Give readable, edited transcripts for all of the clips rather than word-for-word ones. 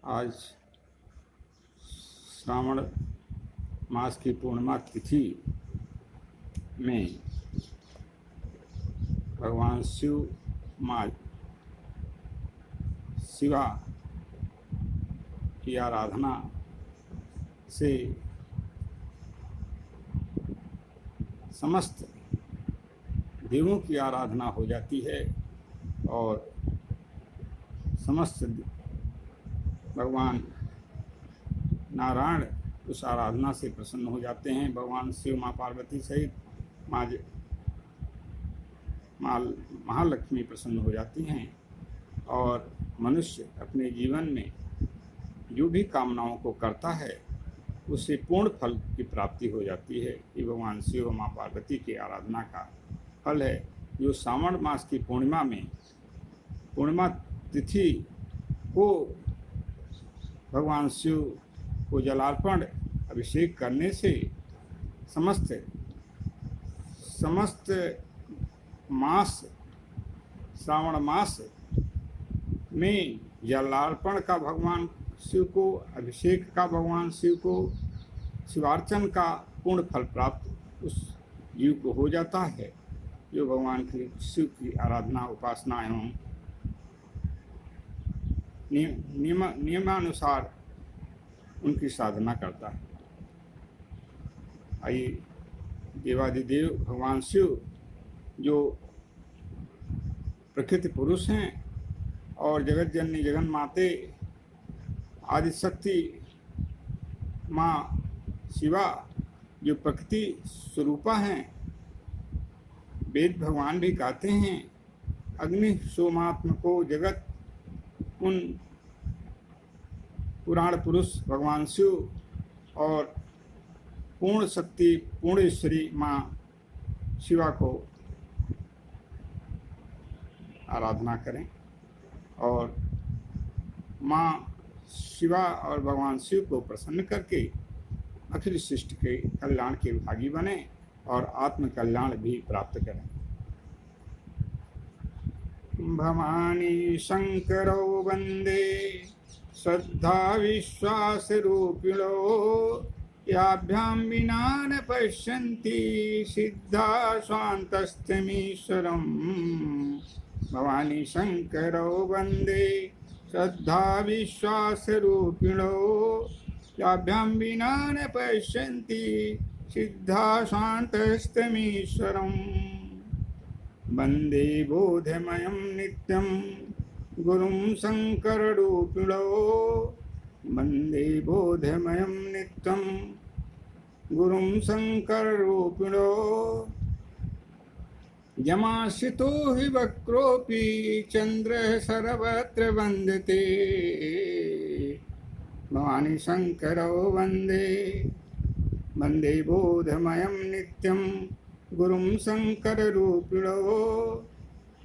आज श्रावण मास की पूर्णिमा तिथि में भगवान शिवा की आराधना से समस्त देवों की आराधना हो जाती है और समस्त भगवान नारायण उस आराधना से प्रसन्न हो जाते हैं। भगवान शिव माँ पार्वती सहित माँ महालक्ष्मी प्रसन्न हो जाती हैं और मनुष्य अपने जीवन में जो भी कामनाओं को करता है उससे पूर्ण फल की प्राप्ति हो जाती है। ये भगवान शिव माँ पार्वती की आराधना का फल है, जो श्रावण मास की पूर्णिमा तिथि को भगवान शिव को जलार्पण अभिषेक करने से समस्त मास श्रावण मास में जलार्पण का भगवान शिव को, अभिषेक का भगवान शिव को, शिवार्चन का पूर्ण फल प्राप्त उस जीव को हो जाता है जो भगवान की शिव की आराधना उपासना एवं नियमानुसार उनकी साधना करता है। आइए, देवादिदेव भगवान शिव जो प्रकृति पुरुष हैं और जगत जननी जगन माते आदिशक्ति माँ शिवा जो प्रकृति स्वरूपा हैं, वेद भगवान भी कहते हैं अग्नि सोमात्म को जगत, उन पुराण पुरुष भगवान शिव और पूर्ण शक्ति पूर्णेश्वरी माँ शिवा को आराधना करें और माँ शिवा और भगवान शिव को प्रसन्न करके अखिल सृष्टि के कल्याण के भागी बने और आत्म कल्याण भी प्राप्त करें। भवानी शंकरो वंदे श्रद्धा विश्वास रूपिणो याभ्यां विना न पश्यन्ति सिद्धा स्वान्तस्तमीश्वरम्। भवानी शंकरो वंदे श्रद्धा विश्वास रूपिणो याभ्यां विना न पश्यन्ति सिद्धा स्वान्तस्तमीश्वरम्। वंदे बोधमयं नित्यं गुरुं शंकररूपिणो। वंदे बोधमयं नित्यं गुरुं शंकररूपिणो। यमाश्रितो हि वक्रोऽपि चन्द्रः सर्वत्र वन्दते। भवानी शंकरो वंदे वंदे बोधमयं नित्यं गुरुं शंकररूपिणो।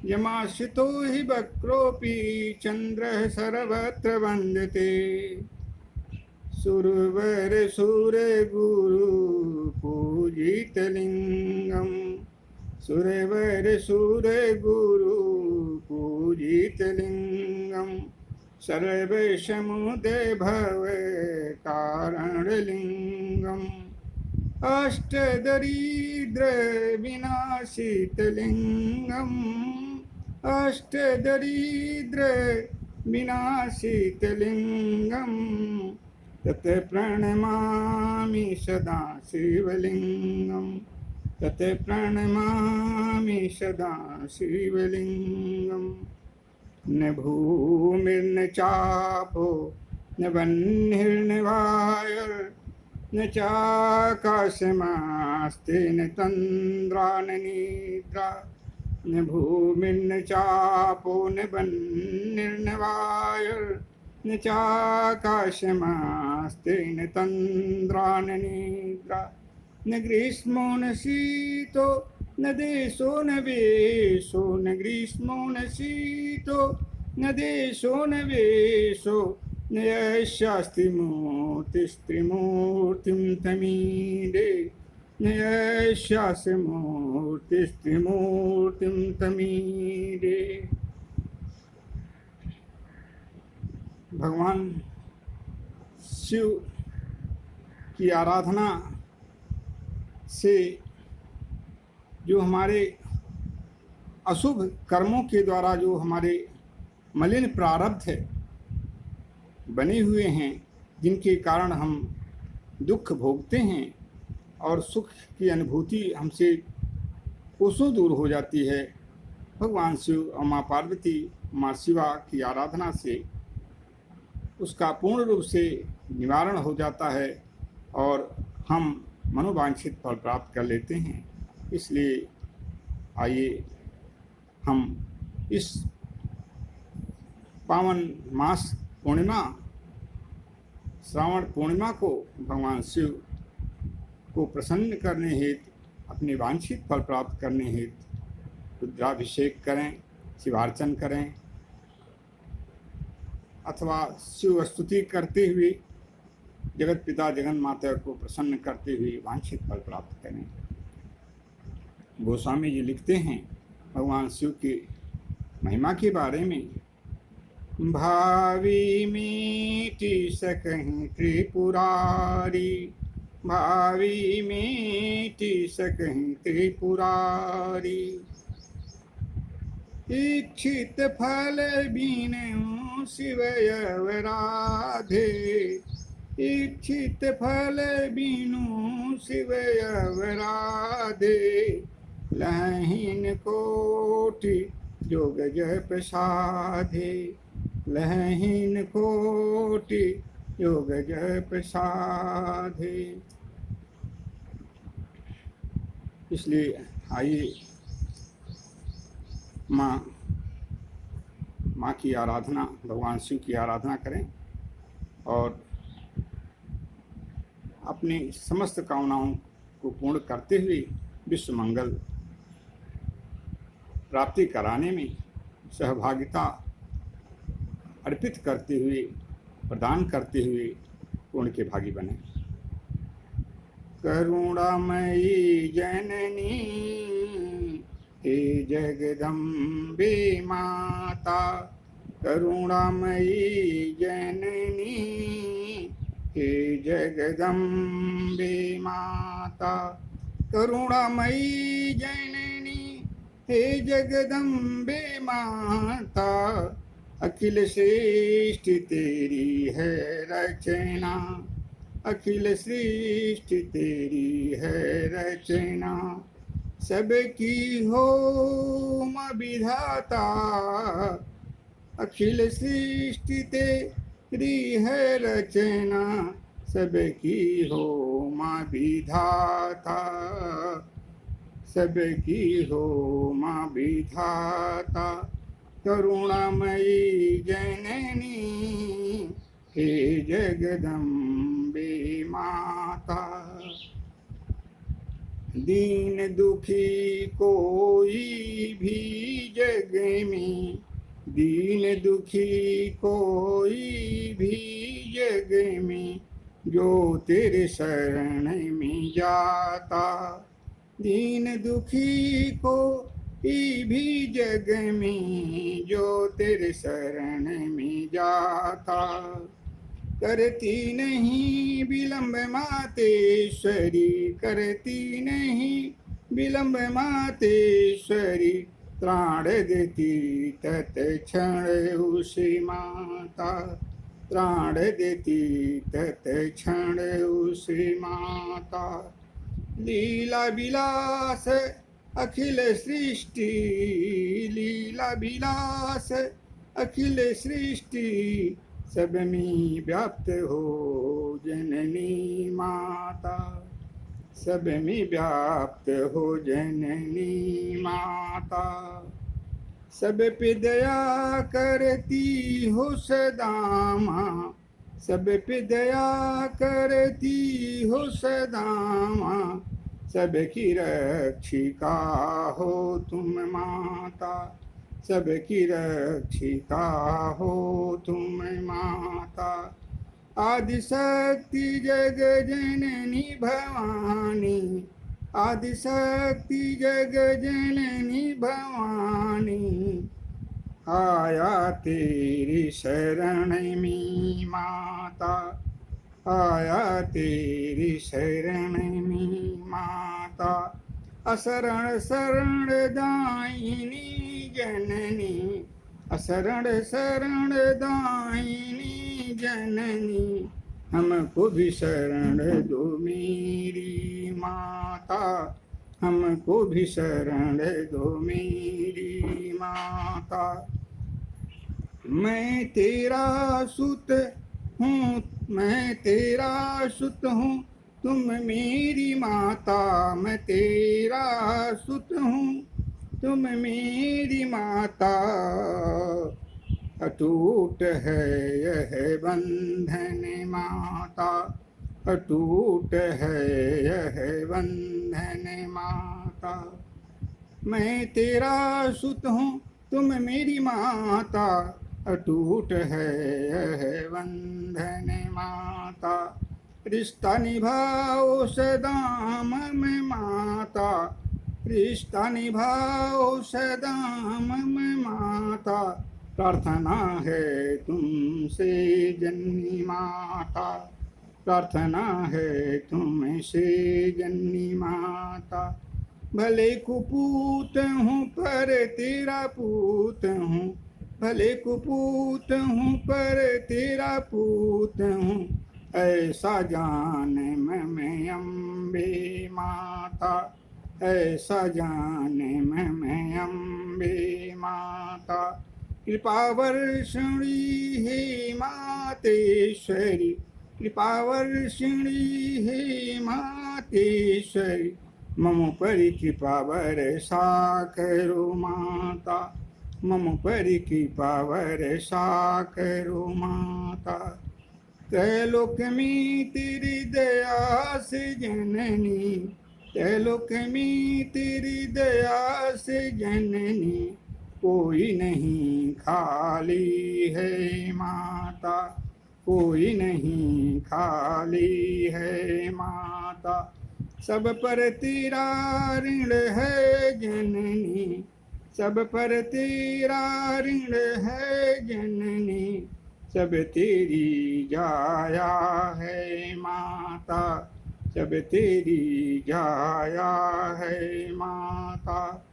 यमाश्रितो हि वक्रोऽपि चन्द्रः सर्वत्र वन्दते। सुरवर सुरगुरु पूजितलिङ्गं। सुरवर सुरगुरु पूजितलिङ्गं। सर्वसमुदय भव कारणलिङ्गम्। अष्टदरिद्र विनाशितलिङ्गम्। अष्टदरिद्र विनाशितलिङ्गम्। तत् प्रणमामि सदा शिवलिङ्गम्। तत् प्रणमामि सदा शिवलिङ्गम्। न भूमिर्न चापो न वह्निर्न वायुर् न चाकाशमास्ते न तन्द्रा न निद्रा। न भूमिर्न चापो न वह्निर्न वायुर्न चाकाशमास्ते न तन्द्रा न निद्रा। न ग्रीष्मो न शीतो न देशो न वेशो। न ग्रीष्मो न शीतो न देशो न वेशो। न यस्यास्ति मूर्तिस्त्रिमूर्तिं तमीडे। न यस्यास्ति मूर्तिस्त्रिमूर्तिं तमीडे। भगवान शिव की आराधना से जो हमारे अशुभ कर्मों के द्वारा जो हमारे मलिन प्रारब्ध है बने हुए हैं, जिनके कारण हम दुख भोगते हैं और सुख की अनुभूति हमसे कोसों दूर हो जाती है, भगवान शिव और माँ पार्वती, माँ शिवा की आराधना से उसका पूर्ण रूप से निवारण हो जाता है और हम मनोवांछित फल प्राप्त कर लेते हैं। इसलिए आइए हम इस पावन मास पूर्णिमा, श्रावण पूर्णिमा को भगवान शिव को प्रसन्न करने हेतु, अपने वांछित फल प्राप्त करने हेतु रुद्राभिषेक करें, शिवार्चन करें अथवा शिव स्तुति करते हुए जगत पिता जगन माता को प्रसन्न करते हुए वांछित फल प्राप्त करें। गोस्वामी जी लिखते हैं भगवान शिव की महिमा के बारे में, भावी मीठी सकहीं त्रिपुरारी, भावी मीठी सकहीं त्रिपुरारी, इच्छित फल बीनु शिव अवराधे, इच्छित फल बीनु शिव अवराधे, लहीन कोटि योग जप साधे, लहीन कोटि योग जप साधे। इसलिए आइए माँ की आराधना, भगवान शिव की आराधना करें और अपनी समस्त कामनाओं को पूर्ण करते हुए विश्व मंगल प्राप्ति कराने में सहभागिता अर्पित करते हुए, प्रदान करते हुए पुण्य के भागी बने। करुणामयी जननी हे जगदम्बे माता, करुणामयी जननी हे जगदम्बे माता, करुणामयी जननी हे जगदम्बे माता, अखिल श्रेष्ठ तेरी है रचना, अखिल श्रेष्ठ तेरी है रचना, सबकी हो माँ विधाता, अखिल श्रेष्ठ तेरी है रचना, सबकी हो माँ विधाता, सबकी हो माँ विधाता, करुणामयी जननी हे जगदम्बे माता। दीन दुखी कोई भी जग में, दीन दुखी कोई भी जग में, जो तेरे शरण में जाता, दीन दुखी कोई भी जग में, जो तेरे शरण में जाता, करती नहीं विलंब मातेश्वरी, करती नहीं विलंब मातेश्वरी, त्राण देती तत्क्षण उसी माता, त्राण देती तत्क्षण उसी माता, लीला विलास अखिल सृष्टि, लीला विलास अखिल सृष्टि, सब में व्याप्त हो जननी माता, सब में व्याप्त हो जननी माता, सब पे दया करती हो सदा माँ, सब पे दया करती हो सदा माँ, सबकी रक्षिका हो तुम माता, सबकी रक्षिका हो तुम माता, आदिशक्ति जग जननी भवानी, आदिशक्ति जग जननी भवानी, आया तेरी शरण में माता, आया तेरी शरण में माता। असरण शरण दायिनी जननी, असरण शरण दायिनी जननी, हमको भी शरण दो मेरी माता, हमको भी शरण दो मेरी माता। मैं तेरा सुत हूँ, मैं तेरा सुत हूँ, तुम मेरी माता। मैं तेरा सुत हूँ, तुम मेरी माता। अटूट है यह बंधन माता, अटूट है यह बंधन माता। मैं तेरा सुत हूँ, तुम मेरी माता। अटूट है यह बंधन माता। रिश्ता निभाओ सदा मम माता, रिश्ता निभाओ सदा मम माता। प्रार्थना है तुमसे जननी माता, प्रार्थना है तुमसे जननी माता। भले कुपूत हूँ पर तेरा पूत हूँ, भले कुपूत हूँ पर तेरा पूत हूँ। ऐसा जान मैं अम्बे माता, ऐसा जान मैं अम्बे माता। कृपा वर्षिणी हे मातेश्वरी, कृपा वर्षिणी हे मातेश्वरी। मम परि कृपा वर्षा करो माता, मम परि कृपा वर्षा करो माता। त्रैलोक में तेरी दया से जननी, त्रैलोक में तेरी दया से जननी। कोई नहीं खाली है माता, कोई नहीं खाली है माता। सब पर तेरा ऋण है जननी, सब पर तेरा ऋण है जननी। सब तेरी जाया है माता, सब तेरी जाया है माता।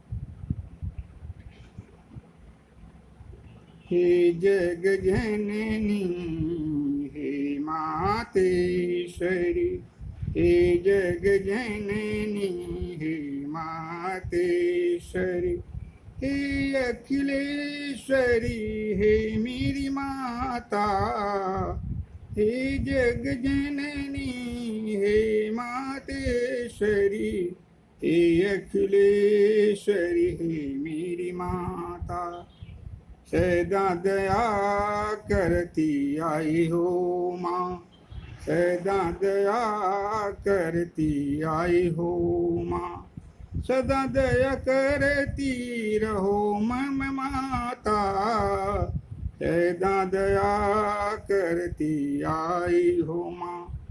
हे जग जननी हे मातेश्वरी, हे जग जननी हे मातेश्वरी। हे अखिलेश्वरी हे मेरी माता, हे जग जननी हे मातेश्वरी। हे अखिलेश्वरी हे मेरी माता। सदा दया करती आई हो माँ, सदा दया करती आई हो माँ। सदा दया करती रहो मम माता, सदा दया करती आई हो माँ।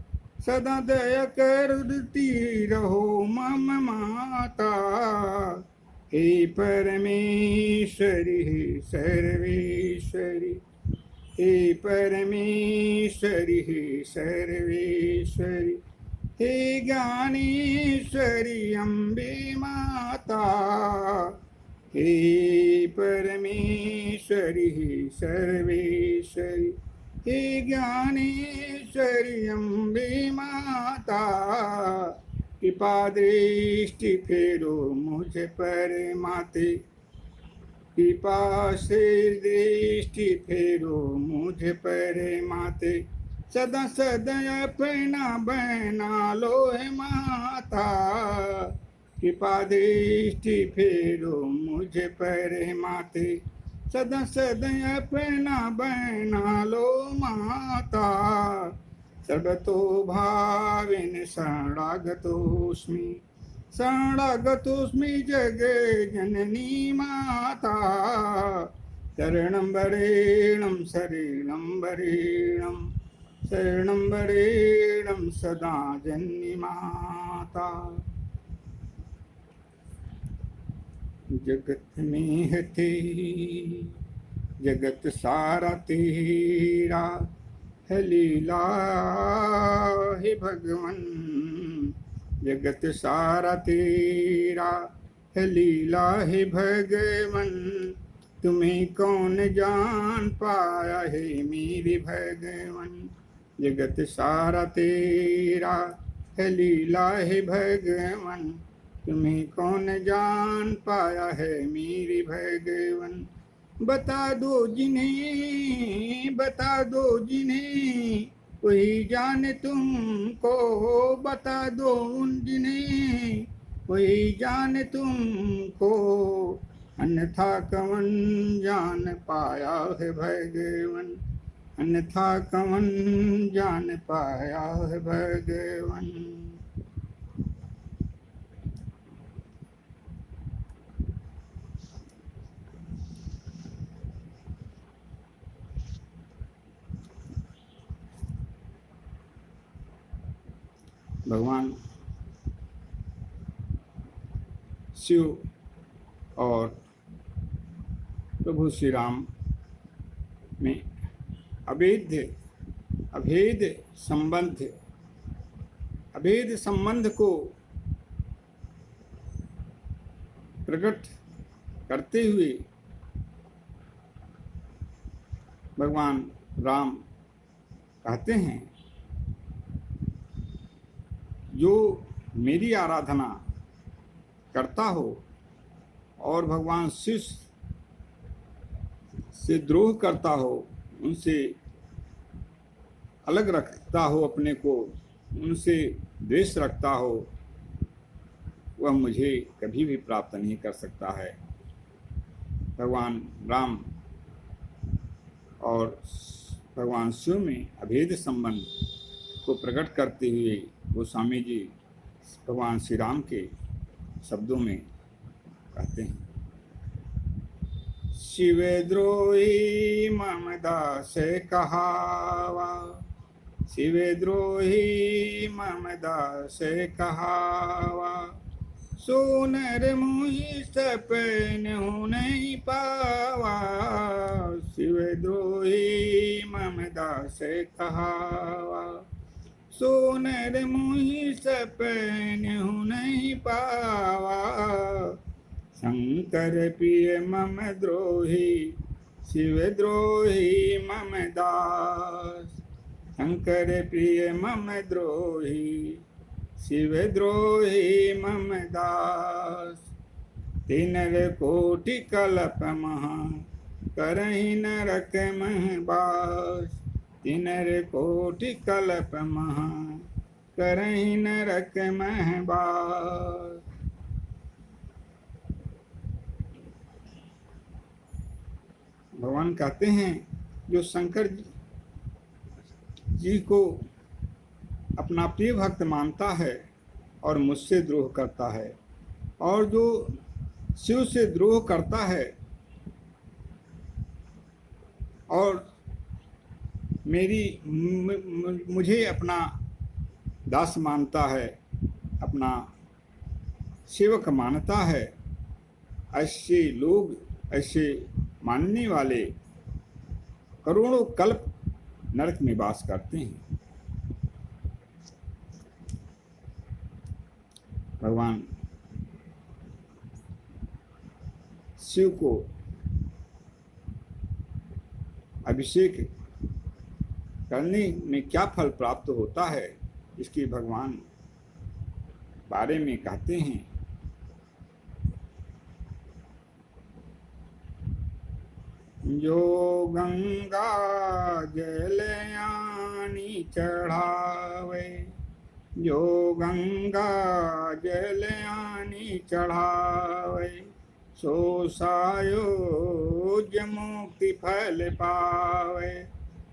सदा दया करती रहो मम माता। हे परमेश्वरी हे सर्वेश्वरी, हे परमेश्वरी हे सर्वेश्वरी। हे ज्ञानेश्वरी अम्बे माता, हे परमेश्वरी हे सर्वेश्वरी। हे ज्ञानेश्वरी अम्बे माता। कृपा दृष्टि फेरो मुझ पर माते, कृपा से दृष्टि फेरो मुझ पर माते। सदा सदा अपना बना लो है माता, कृपा दृष्टि फेरो मुझ पर माते। सदा सदा अपना बना लो माता। सर्वतो भावेन शरणागतोऽस्मि, शरणागतोऽस्मि जगे जननी माता। शरणं वरेणं शरणं वरेणं, शरणं वरेणं सदा जननी माता। जगत में है तेरी, जगत सारा तेरा, है लीला हे भगवन, जगत सारा तेरा है लीला है भगवन, तुम्हें कौन जान पाया है मेरे भगवन, जगत सारा तेरा है लीला है भगवन, तुम्हें कौन जान पाया है मेरे भगवन। बता दो जिन्हें, बता दो जिन्हें, वही जाने तुमको, बता दो उन जिन्हें, वही जाने तुमको, अन्यथा कवन जान पाया है भगवन, अन्यथा कवन जान पाया है भगवन। भगवान शिव और प्रभु श्री राम में अभेद संबंध को प्रकट करते हुए भगवान राम कहते हैं, जो मेरी आराधना करता हो और भगवान शिव से द्रोह करता हो, उनसे अलग रखता हो अपने को, उनसे द्वेष रखता हो, वह मुझे कभी भी प्राप्त नहीं कर सकता है। भगवान राम और भगवान शिव में अभेद संबंध को प्रकट करते हुए गोस्वामी जी भगवान श्री राम के शब्दों में कहते हैं, शिव द्रोही मम दास कहावा, शिव द्रोही मम दास कहावा, सो नर मोहि सपन हो नहीं पावा, शिव द्रोही मम दास कहावा, सो नर मोहि सपन हो नहीं पावा, शंकर प्रिय मम द्रोही, शिव द्रोही मम दास, शंकर प्रिय मम द्रोही, शिव द्रोही मम दास, तीनर कोटि कल्प महा करहि नरक मह बास, तीनर कोटि कल्प महा करहि नरक मह बास। भगवान कहते हैं, जो शंकर जी को अपना प्रिय भक्त मानता है और मुझसे द्रोह करता है, और जो शिव से द्रोह करता है और मुझे अपना दास मानता है, अपना सेवक मानता है, ऐसे लोग, ऐसे मानने वाले करोड़ों कल्प नरक में वास करते हैं। भगवान शिव को अभिषेक करने में क्या फल प्राप्त होता है, इसके भगवान बारे में कहते हैं, जो गंगा जल यानी चढ़ावे, जो गंगा जल यानी चढ़ावे, सो सायोज मुक्ति फल पावे,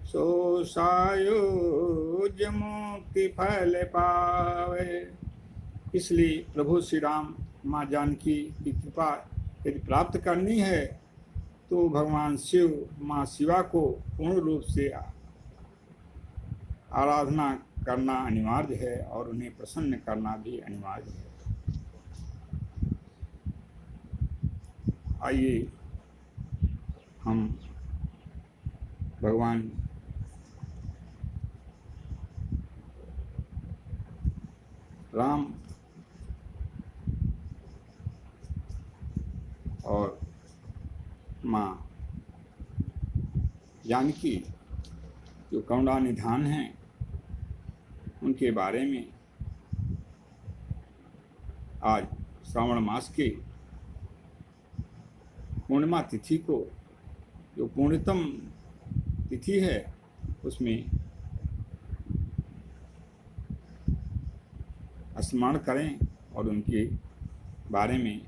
सो सायोज मुक्ति फल पावे। इसलिए प्रभु श्री राम माँ जानकी की कृपा यदि प्राप्त करनी है तो भगवान शिव माँ शिवा को पूर्ण रूप से आराधना करना अनिवार्य है और उन्हें प्रसन्न करना भी अनिवार्य है। आइए हम भगवान राम और माँ जानकी जो करुणा निधान हैं, उनके बारे में आज श्रावण मास के पूर्णिमा तिथि को, जो पूर्णतम तिथि है, उसमें स्मरण करें और उनके बारे में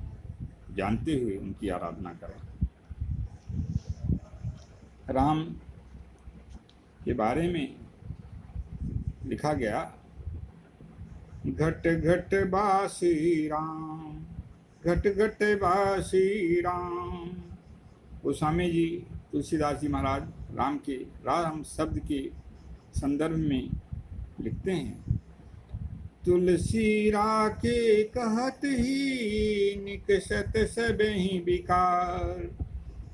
जानते हुए उनकी आराधना करें। राम के बारे में लिखा गया, घट घट बासी राम, घट घट बासी राम। गोस्वामी जी तुलसीदास जी महाराज राम शब्द के संदर्भ में लिखते हैं, तुलसी रा के कहत ही निकसत सब ही विकार,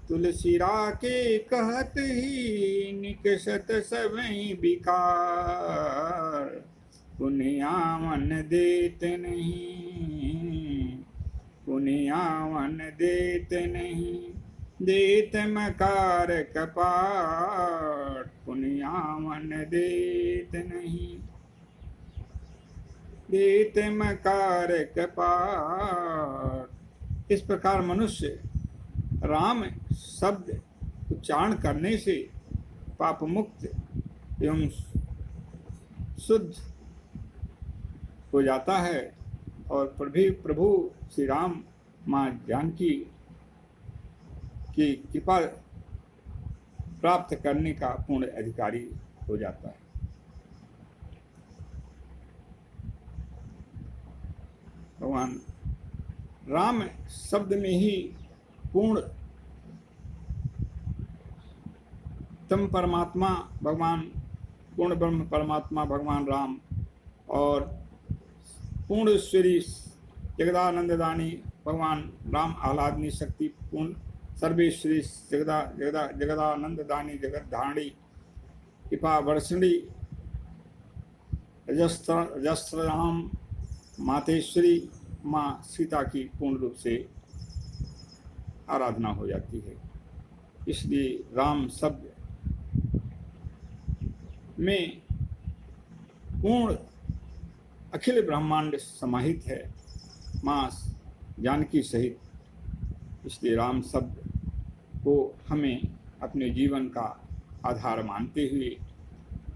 तुलसी रा के कहत ही निकसत सब ही विकार, पुण्यावन देत नहीं, पुण्यावन देत नहीं, देत मकार कपाट, पुण्यावन देत नहीं, देत मकार कपाट। इस प्रकार मनुष्य राम शब्द उच्चारण करने से पाप मुक्त एवं शुद्ध हो जाता है और प्रभु श्री राम माँ जानकी की कृपा प्राप्त करने का पूर्ण अधिकारी हो जाता है। भगवान राम शब्द में ही पूर्ण तम परमात्मा भगवान, पूर्ण ब्रह्म परमात्मा भगवान राम और पूर्ण श्री जगदानंददानी भगवान राम आह्लादनी शक्ति पूर्ण सर्वेश्वरी जगदानंददानी जगतधारणी कृपा वर्षणी रजस्त्रराम मातेश्वरी माँ सीता की पूर्ण रूप से आराधना हो जाती है। इसलिए राम शब्द में पूर्ण अखिल ब्रह्मांड समाहित है माँ जानकी सहित। इसलिए राम शब्द को हमें अपने जीवन का आधार मानते हुए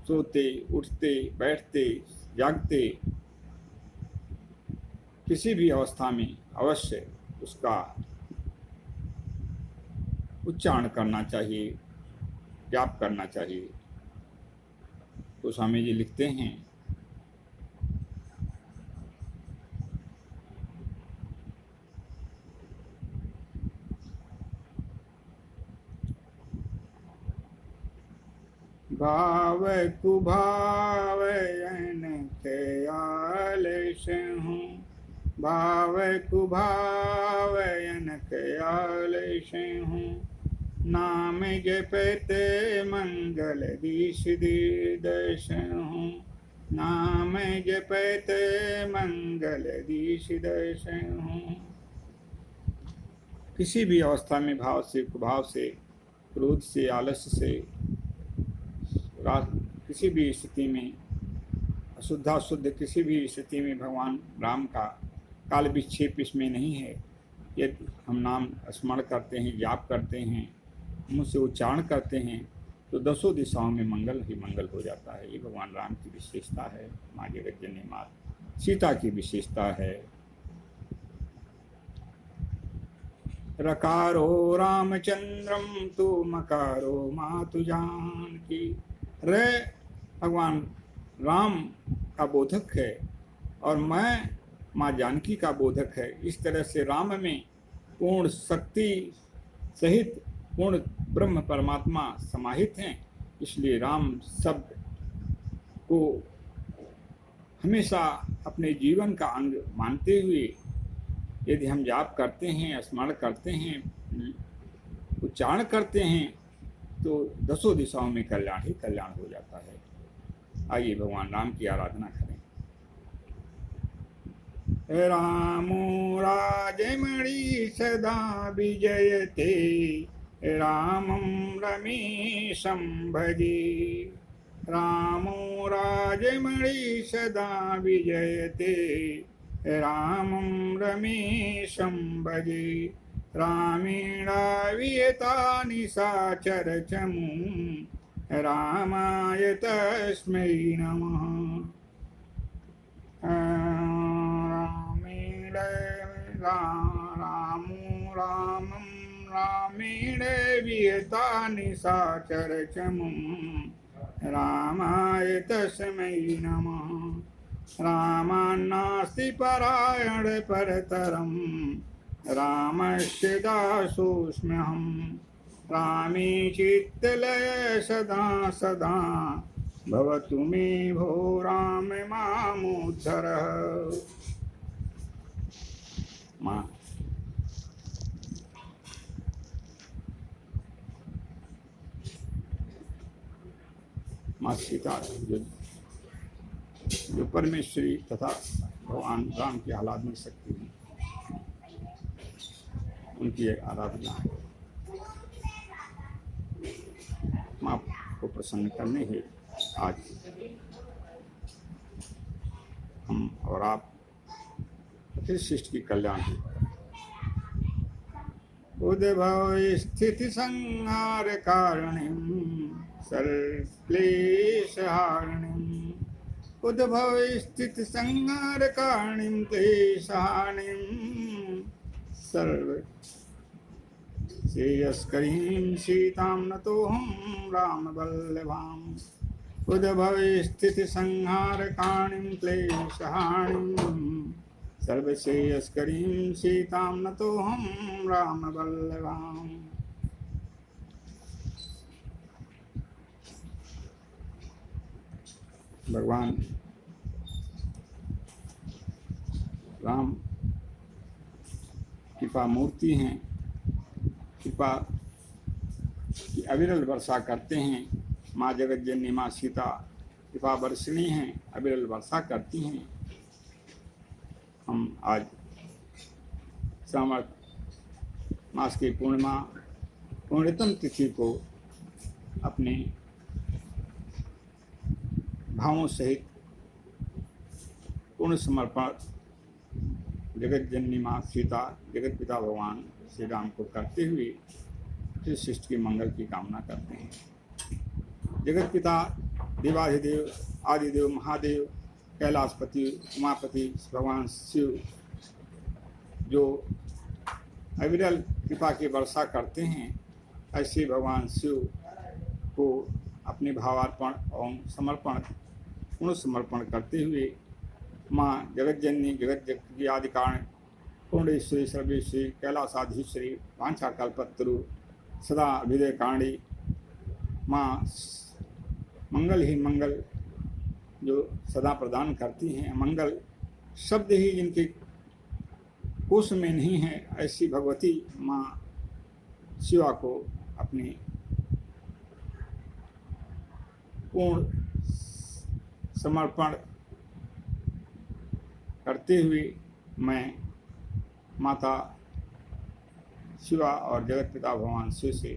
सोते उठते बैठते जागते किसी भी अवस्था में अवश्य उसका उच्चारण करना चाहिए, जाप करना चाहिए। तो स्वामी जी लिखते हैं, भाव कुभावयन ख्याल से हूँ, भाव कुभावयन ख्याल से हूँ, नाम जपते मंगल दीश दीदश हूँ, नाम जपते मंगल दीश दश हूँ। किसी भी अवस्था में भाव से कुभाव से क्रोध से आलस्य से किसी भी स्थिति में अशुद्धाशुद्ध किसी भी स्थिति में भगवान राम का काल विक्षेप इसमें नहीं है। यदि हम नाम स्मरण करते हैं, जाप करते हैं, मुझसे उच्चारण करते हैं तो दसों दिशाओं में मंगल ही मंगल हो जाता है। ये भगवान राम की विशेषता है, माँ जगतजननी माँ सीता की विशेषता है। रकारो रामचंद्रम तू मकारो मातु जानकी। रे भगवान राम का बोधक है और मैं माँ जानकी का बोधक है। इस तरह से राम में पूर्ण शक्ति सहित पूर्ण ब्रह्म परमात्मा समाहित हैं। इसलिए राम शब्द को हमेशा अपने जीवन का अंग मानते हुए यदि हम जाप करते हैं, स्मरण करते हैं, उच्चारण करते हैं तो दसों दिशाओं में कल्याण ही कल्याण हो जाता है। आइए भगवान राम की आराधना करें। रामो राजमणि सदा विजयते रामं रमेशं भजे। रामो राजमणि सदा विजयते रामं रमेशं भजे। रामेणावियतानि साचरचमूं रामाय तस्मै नमः। रामं रामेण वियतानि साचरचमूं रामाय तस्मै नमः। रामान्नास्ति परायण परतरं रामस्य दासोऽस्म्यहं। रामे चित्तलय सदा सदा भवतु मे भो राम मामुद्धरः। माँ माँ सीता जो परमेश्वरी तथा भगवान राम की आराधना शक्ति है, उनकी एक आराधना है। माँ को प्रसन्न करने हेतु आज हम और आप फिर शिष्ट की कल्याण हेतु उद्भव स्थिति संहार कारणिम सर्वक्लेशहारिणीम। उद्भव स्थिति संहार कारणिम क्लेशहारिणीम सर्व श्रेयस्करीं सीतां नतोऽहं रामवल्लभाम्। उद्भव स्थिति संहार कारणिं क्लेशहारिणीं सर्वश्रेयस्करीं सीतां नतोऽहं रामवल्लभाम्। भगवान राम कृपा मूर्ति हैं, कृपा की अविरल वर्षा करते हैं। माँ जगत जननी माँ सीता कृपा वर्षिणी हैं, अविरल वर्षा करती हैं। हम आज श्रावण मास की पूर्णिमा पूर्णतम तिथि को अपने भावों सहित पूर्ण समर्पण जगत जननी माँ सीता जगत पिता भगवान श्री राम को करते हुए फिर शिष्ट की मंगल की कामना करते हैं। जगत पिता देवाधिदेव आदिदेव महादेव कैलाशपति उमापति भगवान शिव जो अविरल कृपा की वर्षा करते हैं, ऐसे भगवान शिव को अपने भावार्पण और समर्पण पूर्ण समर्पण करते हुए माँ जगत जननी जगत की आदि कारण पूर्णेश्वरी सर्वेश्वरी कैलासाधीश्वरी वांछा कल्पत्रु सदा अभिदय कांडी माँ मंगल ही मंगल जो सदा प्रदान करती हैं। मंगल शब्द ही जिनके कोश में नहीं है, ऐसी भगवती माँ शिवा को अपने पूर्ण समर्पण करते हुए मैं माता शिवा और जगत पिता भगवान शिव से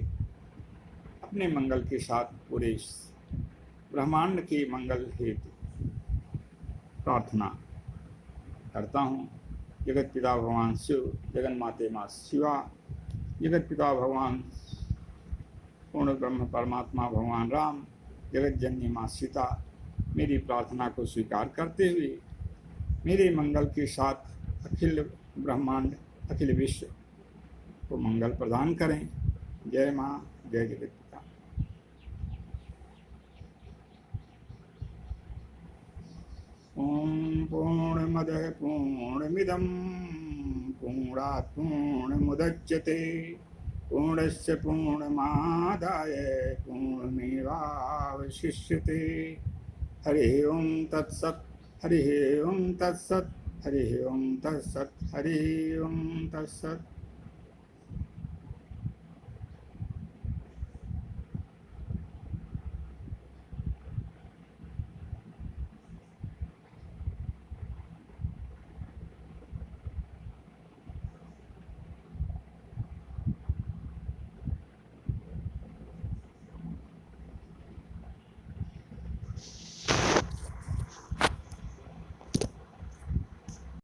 अपने मंगल के साथ पूरे ब्रह्मांड के मंगल हेतु प्रार्थना करता हूँ। जगत पिता भगवान शिव, जगन माते माँ शिवा, जगत पिता भगवान पूर्ण ब्रह्म परमात्मा भगवान राम, जगत जननी माँ सीता मेरी प्रार्थना को स्वीकार करते हुए मेरे मंगल के साथ अखिल ब्रह्मांड अखिल विश्व को मंगल प्रदान करें। जय माँ, जय जगत पिता। ओम पूर्णमदः पूर्णमिदं पूर्णात् पूर्णमुदच्यते पूर्णस्य पूर्णमादाय पूर्णमेवावशिष्यते। हरि ओम तत्सत्, हरि ओम तत्सत्, हरि ओम तत्सत्, हरि ओम तत्सत्।